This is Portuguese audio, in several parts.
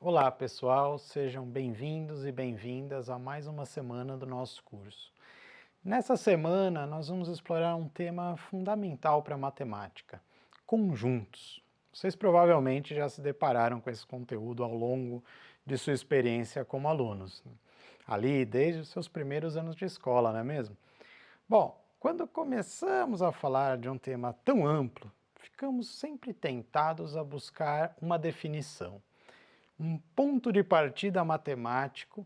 Olá pessoal, sejam bem-vindos e bem-vindas a mais uma semana do nosso curso. Nessa semana nós vamos explorar um tema fundamental para a matemática: conjuntos. Vocês provavelmente já se depararam com esse conteúdo ao longo de sua experiência como alunos, ali desde os seus primeiros anos de escola, não é mesmo? Bom, quando começamos a falar de um tema tão amplo, ficamos sempre tentados a buscar uma definição, um ponto de partida matemático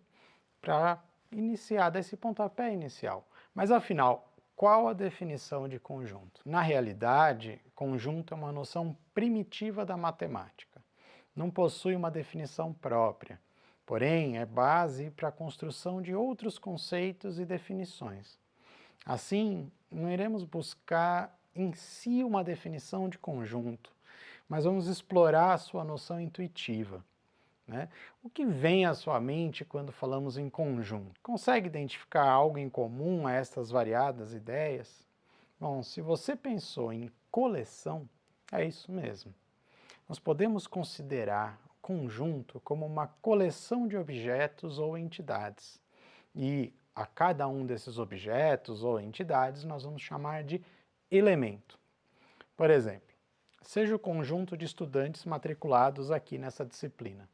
para iniciar, desse pontapé inicial. Mas afinal, qual a definição de conjunto? Na realidade, conjunto é uma noção primitiva da matemática. Não possui uma definição própria, porém é base para a construção de outros conceitos e definições. Assim, não iremos buscar em si uma definição de conjunto, mas vamos explorar a sua noção intuitiva. O que vem à sua mente quando falamos em conjunto? Consegue identificar algo em comum a estas variadas ideias? Bom, se você pensou em coleção, é isso mesmo. Nós podemos considerar o conjunto como uma coleção de objetos ou entidades. E a cada um desses objetos ou entidades nós vamos chamar de elemento. Por exemplo, seja o conjunto de estudantes matriculados aqui nessa disciplina.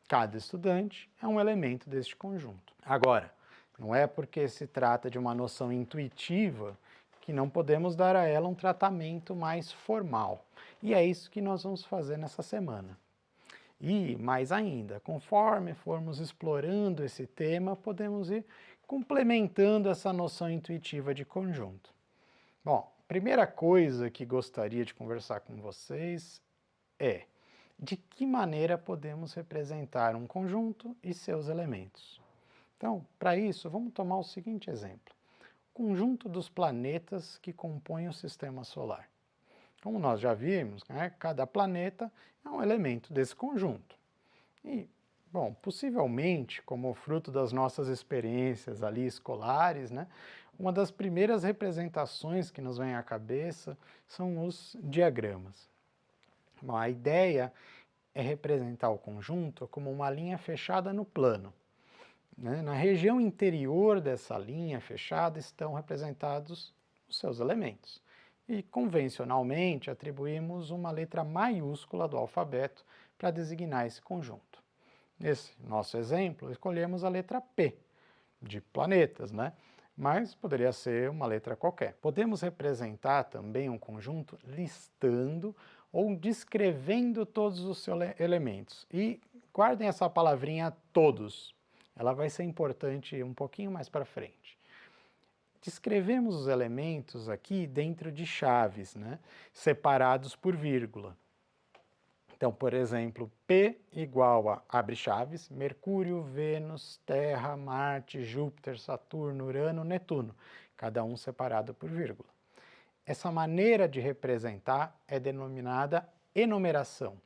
Cada estudante é um elemento deste conjunto. Agora, não é porque se trata de uma noção intuitiva que não podemos dar a ela um tratamento mais formal. E é isso que nós vamos fazer nessa semana. E, mais ainda, conforme formos explorando esse tema, podemos ir complementando essa noção intuitiva de conjunto. Bom, primeira coisa que gostaria de conversar com vocês é: de que maneira podemos representar um conjunto e seus elementos? Então, para isso, vamos tomar o seguinte exemplo: o conjunto dos planetas que compõem o sistema solar. Como nós já vimos, cada planeta é um elemento desse conjunto. E, bom, possivelmente, como fruto das nossas experiências ali escolares, uma das primeiras representações que nos vem à cabeça são os diagramas. Bom, a ideia é representar o conjunto como uma linha fechada no plano. Na região interior dessa linha fechada estão representados os seus elementos. E, convencionalmente, atribuímos uma letra maiúscula do alfabeto para designar esse conjunto. Nesse nosso exemplo, escolhemos a letra P, de planetas, mas poderia ser uma letra qualquer. Podemos representar também um conjunto listando ou descrevendo todos os seus elementos. E guardem essa palavrinha todos, ela vai ser importante um pouquinho mais para frente. Descrevemos os elementos aqui dentro de chaves, separados por vírgula. Então, por exemplo, P igual a, abre chaves, Mercúrio, Vênus, Terra, Marte, Júpiter, Saturno, Urano, Netuno, cada um separado por vírgula. Essa maneira de representar é denominada enumeração.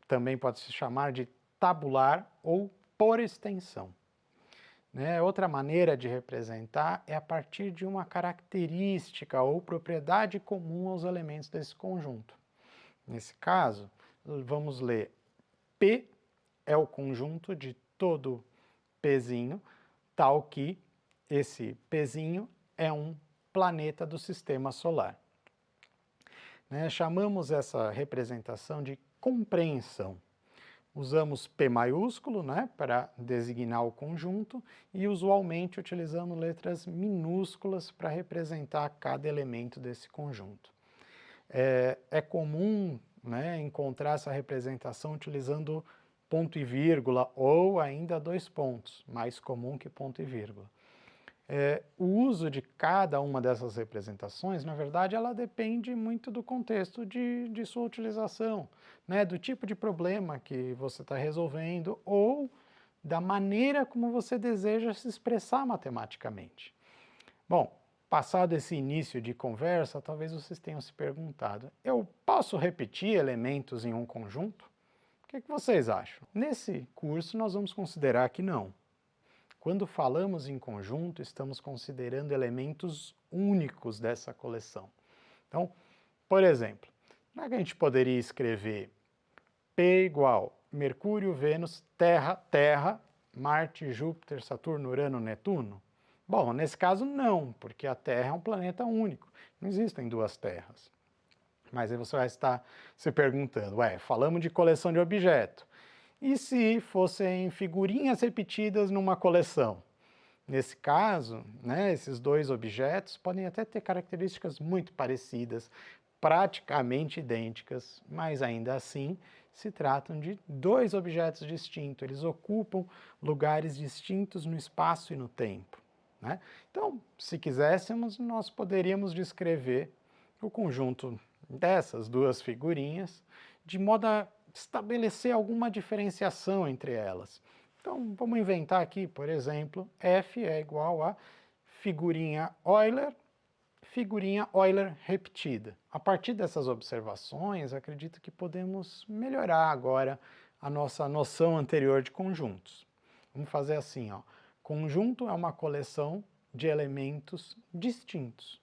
Também pode se chamar de tabular ou por extensão. Outra maneira de representar é a partir de uma característica ou propriedade comum aos elementos desse conjunto. Nesse caso, vamos ler: P é o conjunto de todo Pzinho, tal que esse Pzinho é um planeta do sistema solar. Chamamos essa representação de compreensão. Usamos P maiúsculo para designar o conjunto e usualmente utilizamos letras minúsculas para representar cada elemento desse conjunto. É comum encontrar essa representação utilizando ponto e vírgula ou ainda dois pontos, mais comum que ponto e vírgula. O uso de cada uma dessas representações, na verdade, ela depende muito do contexto de sua utilização, do tipo de problema que você está resolvendo ou da maneira como você deseja se expressar matematicamente. Bom, passado esse início de conversa, talvez vocês tenham se perguntado: eu posso repetir elementos em um conjunto? O que vocês acham? Nesse curso nós vamos considerar que não. Quando falamos em conjunto, estamos considerando elementos únicos dessa coleção. Então, por exemplo, não é que a gente poderia escrever P igual Mercúrio, Vênus, Terra, Terra, Marte, Júpiter, Saturno, Urano, Netuno? Bom, nesse caso não, porque a Terra é um planeta único, não existem duas terras. Mas aí você vai estar se perguntando, falamos de coleção de objetos, e se fossem figurinhas repetidas numa coleção? Nesse caso, esses dois objetos podem até ter características muito parecidas, praticamente idênticas, mas ainda assim se tratam de dois objetos distintos, eles ocupam lugares distintos no espaço e no tempo. Então, se quiséssemos, nós poderíamos descrever o conjunto dessas duas figurinhas de modo a estabelecer alguma diferenciação entre elas. Então, vamos inventar aqui, por exemplo, F é igual a figurinha Euler repetida. A partir dessas observações, acredito que podemos melhorar agora a nossa noção anterior de conjuntos. Vamos fazer assim, conjunto é uma coleção de elementos distintos.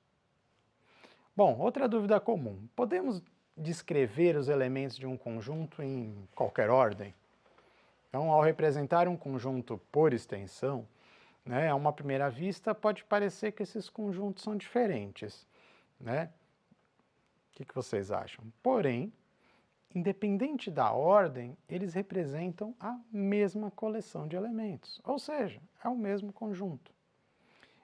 Bom, outra dúvida comum, podemos descrever os elementos de um conjunto em qualquer ordem? Então, ao representar um conjunto por extensão, a uma primeira vista pode parecer que esses conjuntos são diferentes, O que vocês acham? Porém, independente da ordem, eles representam a mesma coleção de elementos, ou seja, é o mesmo conjunto.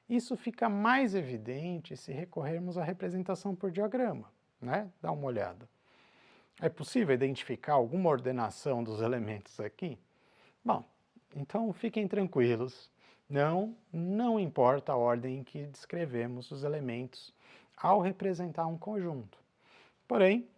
Isso fica mais evidente se recorrermos à representação por diagrama, Dá uma olhada. É possível identificar alguma ordenação dos elementos aqui? Bom, então fiquem tranquilos, não importa a ordem em que descrevemos os elementos ao representar um conjunto. Porém,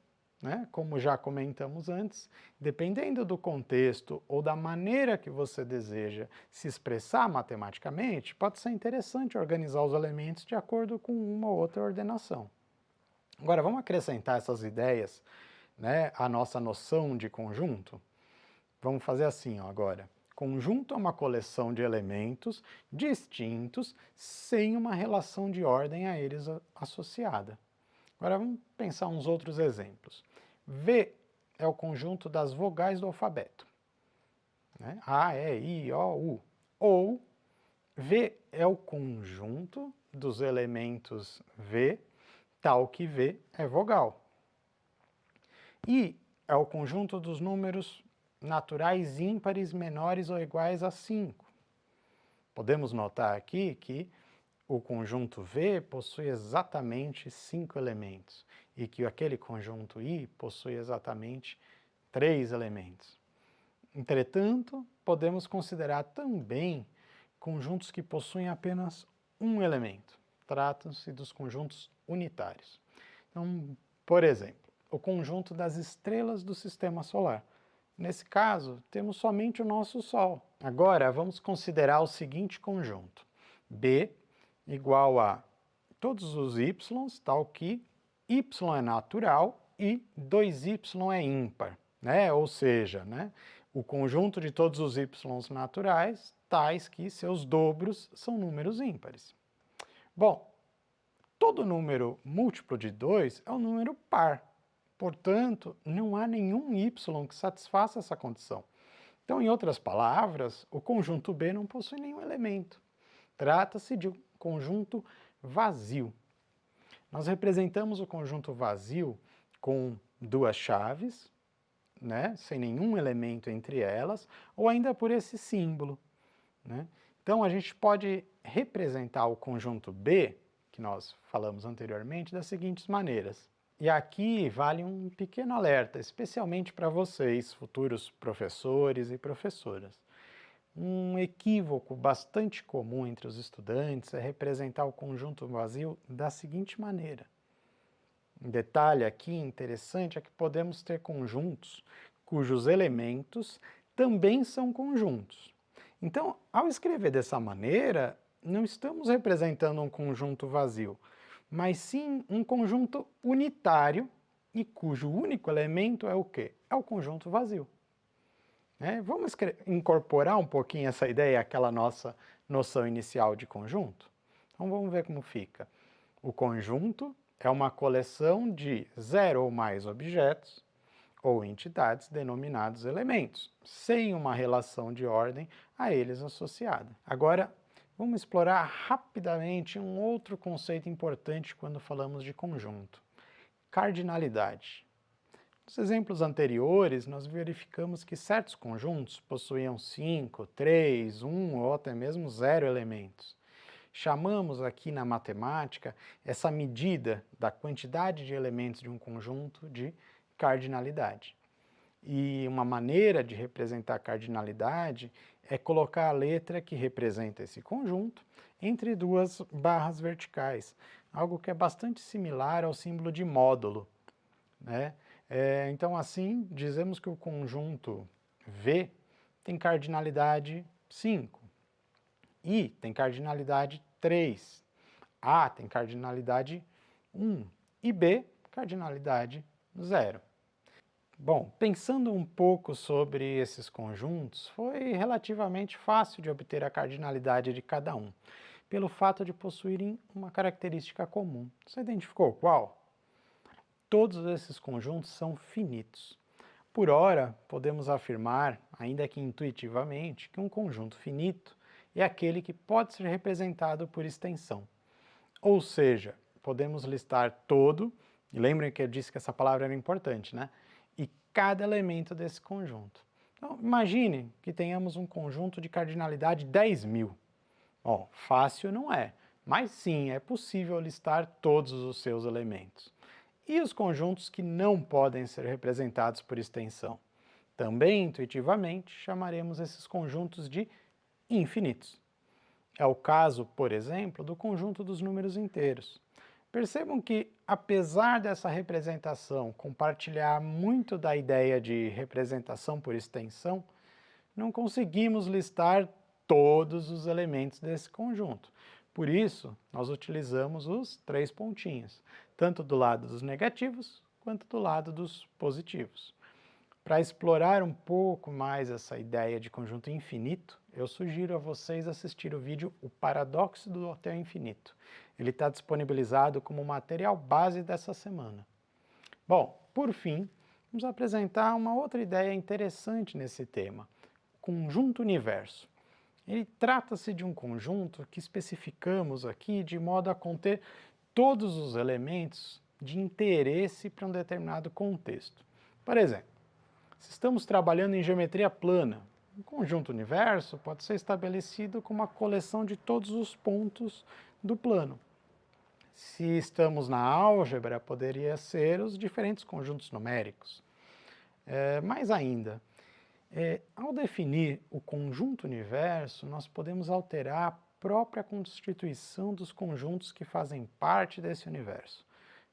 como já comentamos antes, dependendo do contexto ou da maneira que você deseja se expressar matematicamente, pode ser interessante organizar os elementos de acordo com uma ou outra ordenação. Agora, vamos acrescentar essas ideias à nossa noção de conjunto? Vamos fazer assim agora. Conjunto é uma coleção de elementos distintos sem uma relação de ordem a eles associada. Agora vamos pensar uns outros exemplos. V é o conjunto das vogais do alfabeto. A, E, I, O, U. Ou V é o conjunto dos elementos V, tal que V é vogal. I é o conjunto dos números naturais ímpares menores ou iguais a 5. Podemos notar aqui que o conjunto V possui exatamente 5 elementos e que aquele conjunto I possui exatamente 3 elementos. Entretanto, podemos considerar também conjuntos que possuem apenas um elemento. Tratam-se dos conjuntos unitários. Então, por exemplo, o conjunto das estrelas do Sistema Solar. Nesse caso, temos somente o nosso Sol. Agora, vamos considerar o seguinte conjunto. B igual a todos os y, tal que y é natural e 2y é ímpar. Ou seja, o conjunto de todos os y naturais, tais que seus dobros são números ímpares. Bom, todo número múltiplo de 2 é um número par. Portanto, não há nenhum y que satisfaça essa condição. Então, em outras palavras, o conjunto B não possui nenhum elemento. Trata-se de um conjunto vazio. Nós representamos o conjunto vazio com duas chaves, sem nenhum elemento entre elas, ou ainda por esse símbolo. Então, a gente pode representar o conjunto B, que nós falamos anteriormente, das seguintes maneiras. E aqui vale um pequeno alerta, especialmente para vocês, futuros professores e professoras. Um equívoco bastante comum entre os estudantes é representar o conjunto vazio da seguinte maneira. Um detalhe aqui interessante é que podemos ter conjuntos cujos elementos também são conjuntos. Então, ao escrever dessa maneira, não estamos representando um conjunto vazio, mas sim um conjunto unitário e cujo único elemento é o quê? É o conjunto vazio. Vamos incorporar um pouquinho essa ideia àquela nossa noção inicial de conjunto? Então vamos ver como fica. O conjunto é uma coleção de 0 ou mais objetos ou entidades denominados elementos, sem uma relação de ordem a eles associada. Agora, vamos explorar rapidamente um outro conceito importante quando falamos de conjunto: cardinalidade. Nos exemplos anteriores, nós verificamos que certos conjuntos possuíam 5, 3, 1 ou até mesmo 0 elementos. Chamamos aqui na matemática essa medida da quantidade de elementos de um conjunto de cardinalidade. E uma maneira de representar a cardinalidade é colocar a letra que representa esse conjunto entre duas barras verticais, algo que é bastante similar ao símbolo de módulo, né? Então, assim, dizemos que o conjunto V tem cardinalidade 5, I tem cardinalidade 3, A tem cardinalidade 1 e B cardinalidade 0. Bom, pensando um pouco sobre esses conjuntos, foi relativamente fácil de obter a cardinalidade de cada um, pelo fato de possuírem uma característica comum. Você identificou qual? Todos esses conjuntos são finitos. Por ora, podemos afirmar, ainda que intuitivamente, que um conjunto finito é aquele que pode ser representado por extensão. Ou seja, podemos listar todo, e lembrem que eu disse que essa palavra era importante, né? E cada elemento desse conjunto. Então, imagine que tenhamos um conjunto de cardinalidade 10.000. Fácil não é, mas sim, é possível listar todos os seus elementos. E os conjuntos que não podem ser representados por extensão? Também, intuitivamente, chamaremos esses conjuntos de infinitos. É o caso, por exemplo, do conjunto dos números inteiros. Percebam que, apesar dessa representação compartilhar muito da ideia de representação por extensão, não conseguimos listar todos os elementos desse conjunto. Por isso, nós utilizamos os 3 pontinhos, tanto do lado dos negativos quanto do lado dos positivos. Para explorar um pouco mais essa ideia de conjunto infinito, eu sugiro a vocês assistir o vídeo O Paradoxo do Hotel Infinito. Ele está disponibilizado como material base dessa semana. Bom, por fim, vamos apresentar uma outra ideia interessante nesse tema: conjunto universo. Ele trata-se de um conjunto que especificamos aqui de modo a conter todos os elementos de interesse para um determinado contexto. Por exemplo, se estamos trabalhando em geometria plana, um conjunto universo pode ser estabelecido como uma coleção de todos os pontos do plano. Se estamos na álgebra, poderia ser os diferentes conjuntos numéricos. Mais ainda, ao definir o conjunto universo, nós podemos alterar a própria constituição dos conjuntos que fazem parte desse universo.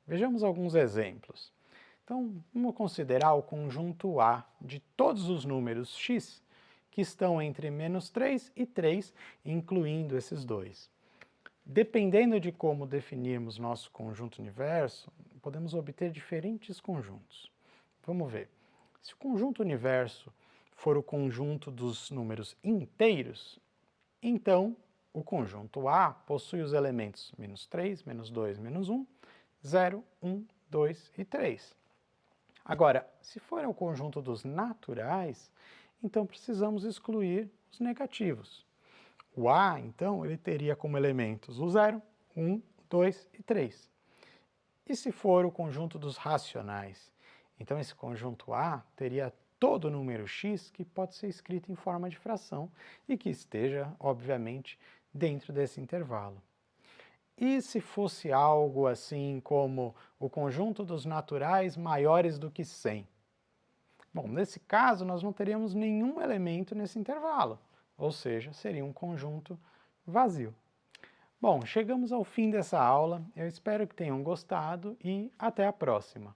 Vejamos alguns exemplos. Então, vamos considerar o conjunto A de todos os números x que estão entre -3 e 3, incluindo esses dois. Dependendo de como definirmos nosso conjunto universo, podemos obter diferentes conjuntos. Vamos ver. Se o conjunto universo for o conjunto dos números inteiros, então o conjunto A possui os elementos -3, -2, -1, 0, 1, 2 e 3. Agora, se for o conjunto dos naturais, então precisamos excluir os negativos. O A, então, ele teria como elementos o 0, 1, 2 e 3. E se for o conjunto dos racionais? Então esse conjunto A teria todo número x que pode ser escrito em forma de fração e que esteja, obviamente, dentro desse intervalo. E se fosse algo assim como o conjunto dos naturais maiores do que 100? Bom, nesse caso nós não teríamos nenhum elemento nesse intervalo, ou seja, seria um conjunto vazio. Bom, chegamos ao fim dessa aula, eu espero que tenham gostado e até a próxima.